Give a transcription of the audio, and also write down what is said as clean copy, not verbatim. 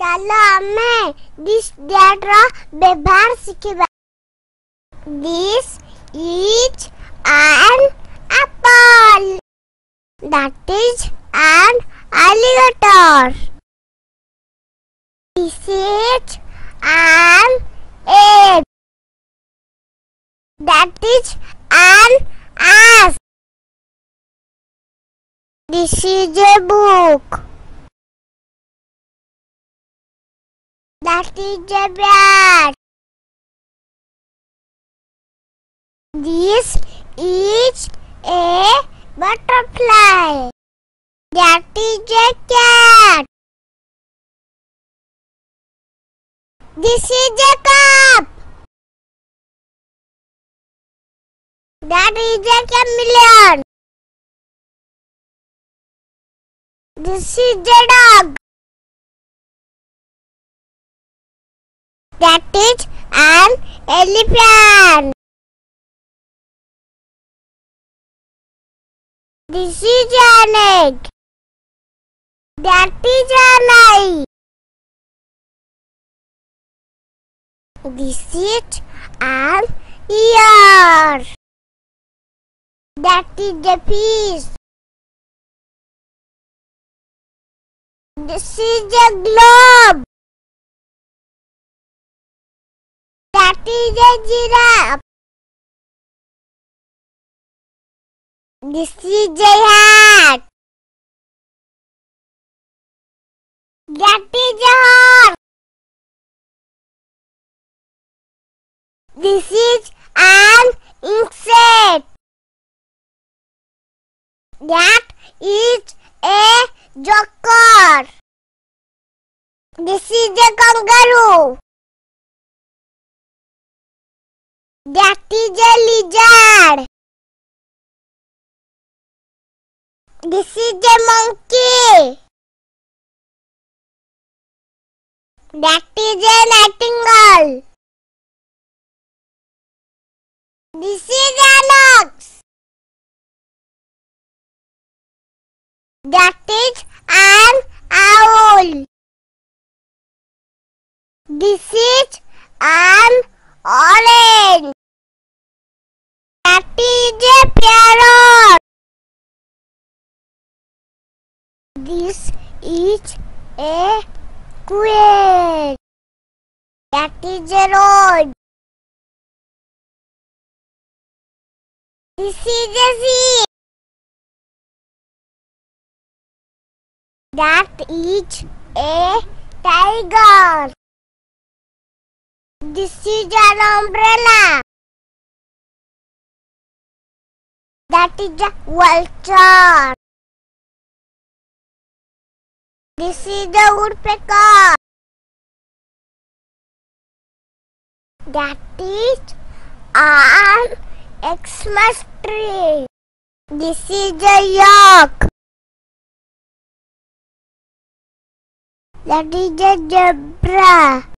ଚାଲ ଆମେ this that ର ବ୍ୟବହାର ଶିଖିବା। This is an apple. That is an alligator. This is an egg. That is an ass. This is a book. That is a bat. This is a butterfly. That is a cat. This is a cup. That is a chameleon. This is a dog. That is an elephant. This is an egg. That is an eye. This is an ear. That is a fish. This is a globe. That is a giraffe. This is a hat. That is a horse. This is an insect. That is a joker. This is a kangaroo. That is a lizard. This is a monkey. That is a nightingale. This is an ox. That is an owl. This is an orange. That is a parrot. This is a quail. That is a road. This is a sheep. That is a tiger. This is an umbrella. That is a vulture. This is a woodpecker. That is an Xmas tree. This is a yak. That is a zebra.